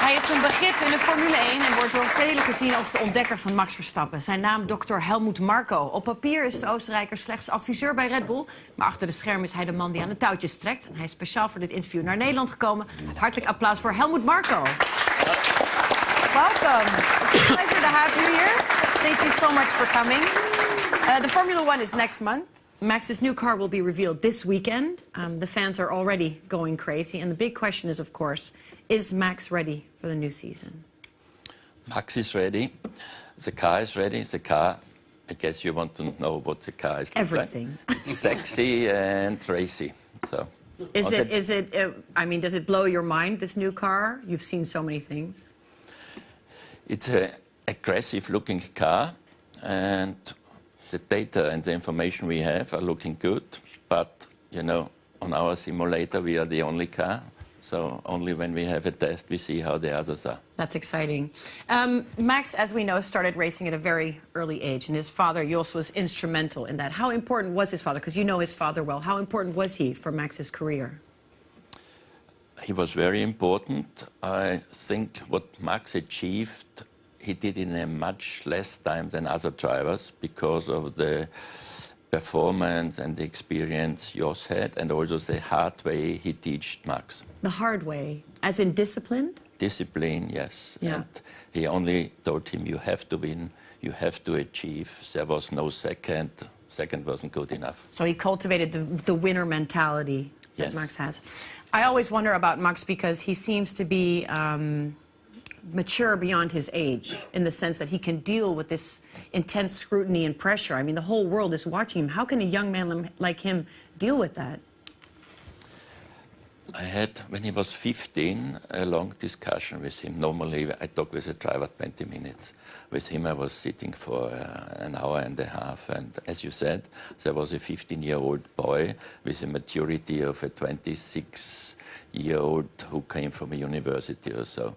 Hij is een begrip in de Formule 1 en wordt door velen gezien als de ontdekker van Max Verstappen. Zijn naam Dr. Helmut Marko. Op papier is de Oostenrijker slechts adviseur bij Red Bull, maar achter de schermen is hij de man die aan de touwtjes trekt. En hij is speciaal voor dit interview naar Nederland gekomen. Hartelijk applaus voor Helmut Marko. Welcome. It's a pleasure to have you here. Thank you so much for coming. The Formula 1 is next month. Max's new car will be revealed this weekend. The fans are already going crazy. And the big question is, of course, is Max ready for the new season? Max is ready. The car is ready. The car, I guess you want to know what the car is. Everything. Like. It's sexy and racy. So. I mean, does it blow your mind, this new car? You've seen so many things. It's an aggressive-looking car, and the data and the information we have are looking good. But, you know, on our simulator, we are the only car. So only when we have a test, we see how the others are. That's exciting. Max, as we know, started racing at a very early age, and his father, Jos, was instrumental in that. How important was his father? Because you know his father well. How important was he for Max's career? He was very important. I think what Max achieved, he did in a much less time than other drivers because of the performance and the experience Jos had, and also the hard way he taught Max. The hard way, as in disciplined? Discipline, yes. Yeah. And he only told him, you have to win, you have to achieve. There was no second. Second wasn't good enough. So he cultivated the winner mentality that Yes. Max has. I always wonder about Max because he seems to be mature beyond his age in the sense that he can deal with this intense scrutiny and pressure. I mean, the whole world is watching him. How can a young man like him deal with that? I had, when he was 15, a long discussion with him. Normally, I talk with a driver 20 minutes. With him, I was sitting for an hour and a half. And as you said, there was a 15-year-old boy with a maturity of a 26-year-old who came from a university or so.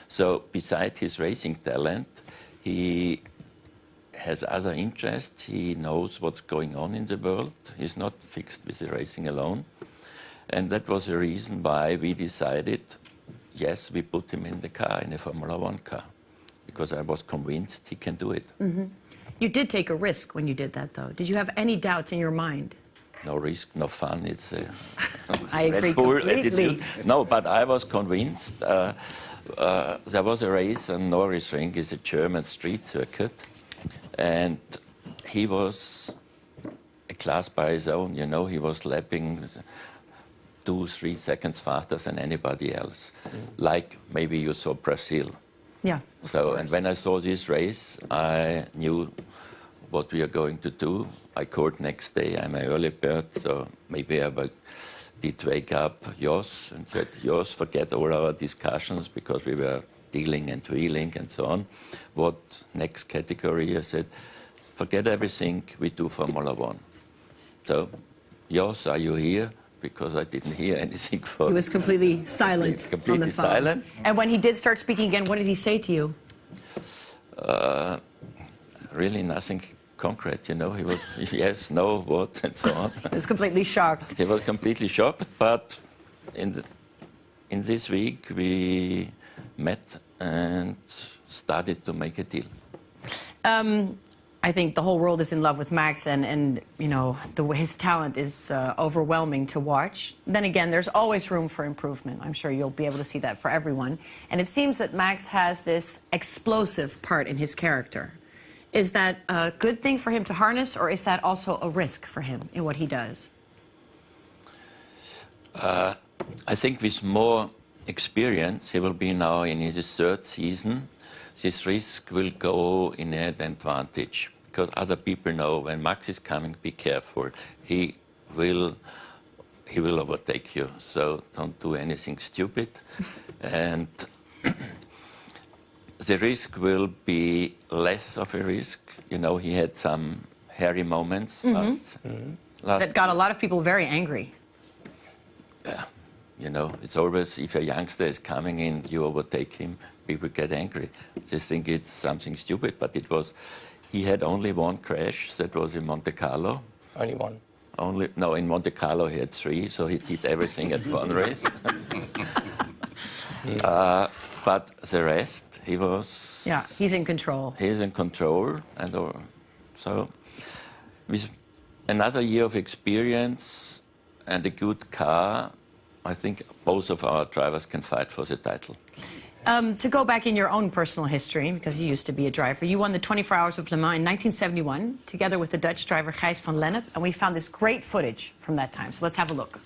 So besides his racing talent, he has other interests. He knows what's going on in the world. He's not fixed with the racing alone. And that was the reason why we decided, yes, we put him in the car, in a Formula 1 car, because I was convinced he can do it. Mm-hmm. You did take a risk when you did that, though. Did you have any doubts in your mind? No risk, no fun. It's a I agree Red Bull completely. attitude. No, but I was convinced. There was a race on Nürburgring, it's a German street circuit, and he was a class by his own. You know, he was lapping 2-3 seconds faster than anybody else. Like maybe you saw Brazil. Yeah. So, and when I saw this race, I knew what we are going to do. I called next day. I'm an early bird, so maybe I did wake up Jos and said, Jos, forget all our discussions because we were dealing and wheeling and so on. What next category? I said, forget everything, we do Formula 1. So, Jos, are you here? Because I didn't hear anything for... He was completely silent Completely on the phone. silent. And when he did start speaking again, what did he say to you? Really nothing concrete, you know. He was yes, no, what, and so on. He was completely shocked. He was completely shocked, but in this week we met and started to make a deal. I think the whole world is in love with Max, and you know, his talent is overwhelming to watch. Then again, there's always room for improvement. I'm sure you'll be able to see that for everyone. And it seems that Max has this explosive part in his character. Is that a good thing for him to harness, or is that also a risk for him in what he does? I think with more experience, he will be now in his third season. This risk will go in an advantage because other people know when Max is coming, be careful. He will overtake you, so don't do anything stupid. And the risk will be less of a risk. You know, he had some hairy moments last That got a lot of people very angry. Yeah, you know, it's always if a youngster is coming in, you overtake him, people get angry. They think it's something stupid, but it was. He had only one crash, that was in Monte Carlo. Only one? No, in Monte Carlo he had 3, so he did everything at one race. But the rest, he was... Yeah, he's in control. He's in control. And so with another year of experience and a good car, I think both of our drivers can fight for the title. To go back in your own personal history, because you used to be a driver, you won the 24 Hours of Le Mans in 1971, together with the Dutch driver Gijs van Lennep, and we found this great footage from that time. So let's have a look.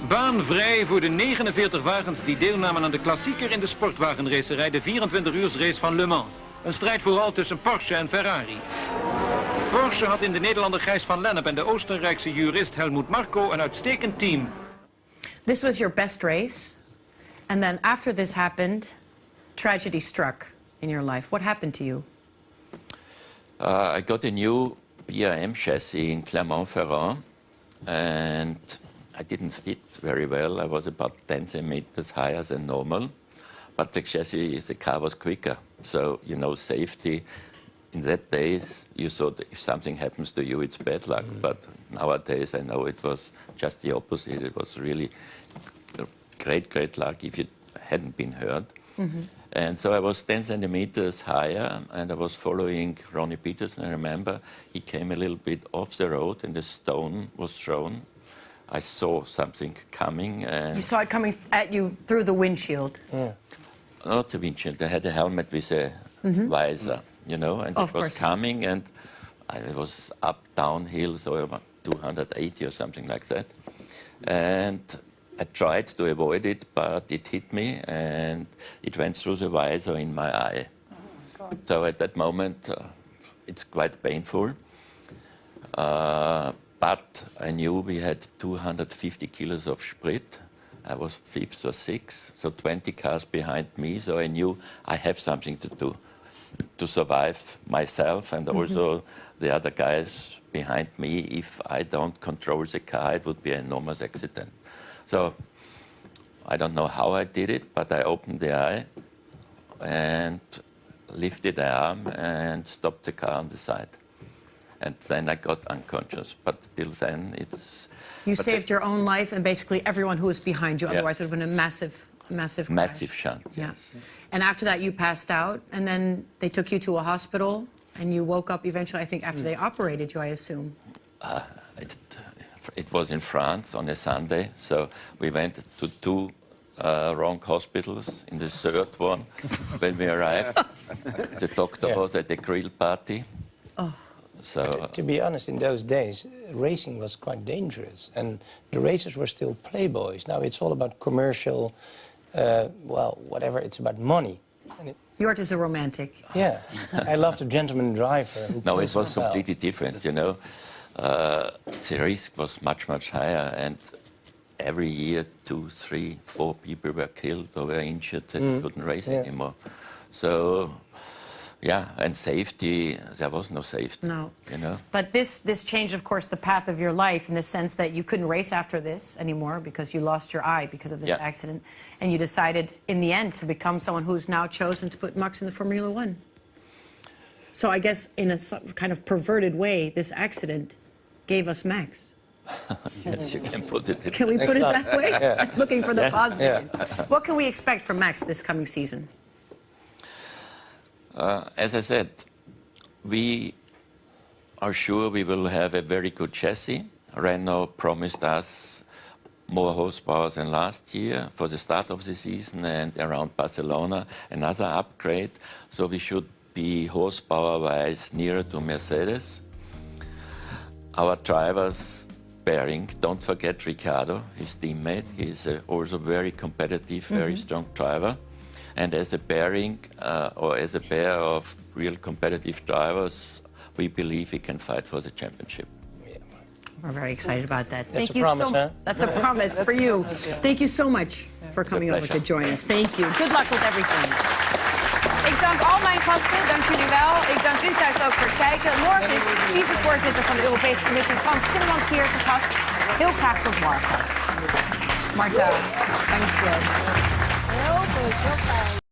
Baan vrij voor de 49 wagens die deelnamen aan de klassieker in de sportwagenracerij, de 24-uursrace van Le Mans. Een strijd vooral tussen Porsche en Ferrari. Porsche had in de Nederlander Gijs van Lennep en de Oostenrijkse jurist Helmut Marko een uitstekend team. This was your best race, and then after this happened, tragedy struck in your life. What happened to you? I got a new BRM chassis in Clermont-Ferrand, and I didn't fit very well. I was about 10 centimeters higher than normal, but the chassis, the car was quicker. So, you know, safety. In that days, you thought if something happens to you, it's bad luck. But nowadays, I know it was just the opposite. It was really great luck if you hadn't been hurt. And so I was 10 centimeters higher, and I was following Ronnie Peterson. I remember he came a little bit off the road, and the stone was thrown. I saw something coming. And You saw it coming at you through the windshield. Yeah. Not the windshield. I had a helmet with a visor, you know, and it was coming, and I was up downhill, so about 280 or something like that. And I tried to avoid it, but it hit me, and it went through the visor in my eye. Oh, so at that moment, it's quite painful. But I knew we had 250 kilos of sprit. I was 5th or 6th, so 20 cars behind me, so I knew I have something to do to survive myself and also the other guys behind me. If I don't control the car, it would be an enormous accident. So I don't know how I did it, but I opened the eye and lifted the arm and stopped the car on the side. And then I got unconscious, but till then it's... You saved your own life and basically everyone who was behind you, Yeah. otherwise it would have been a massive crash. Massive shunt, Yeah. yes. And after that you passed out, and then they took you to a hospital, and you woke up eventually, I think, after they operated you, I assume. It was in France on a Sunday, so we went to 2 wrong hospitals. In the third one, when we arrived, the doctor was at a grill party. Oh. So, to be honest, in those days, racing was quite dangerous, and the racers were still playboys. Now it's all about commercial, well, whatever. It's about money. And Jort is a romantic. yeah, I loved a gentleman driver. Who no, plays it was well. completely different, you know. The risk was much higher, and every year 2, 3, 4 people were killed or were injured that they couldn't race anymore. So, yeah, and safety, there was no safety. No. You know? But this changed, of course, the path of your life in the sense that you couldn't race after this anymore because you lost your eye because of this accident. And you decided, in the end, to become someone who's now chosen to put Max in the Formula One. So I guess, in a kind of perverted way, this accident gave us Max. Yes, you can put it. Can we put it that way? Yeah. Looking for the Yes. positive. What can we expect from Max this coming season? As I said, we are sure we will have a very good chassis. Renault promised us more horsepower than last year for the start of the season, and around Barcelona another upgrade. So we should be horsepower-wise nearer to Mercedes. Our drivers bearing, don't forget Ricciardo, his teammate. He's also very competitive, very strong driver. And as a pairing, or as a pair of real competitive drivers, we believe we can fight for the championship. We're very excited about that. That's a promise, huh? That's a promise for you. Thank you so much for coming over to join us. Thank you. Good luck with everything. Ik dank al mijn gasten, dank jullie wel. Ik dank u thuis ook voor het kijken. Morgen is vicevoorzitter van de Europese Commissie, Frans Timmermans, hier te gast. Heel graag tot morgen. Marta, dank je wel. Heel goed, heel fijn.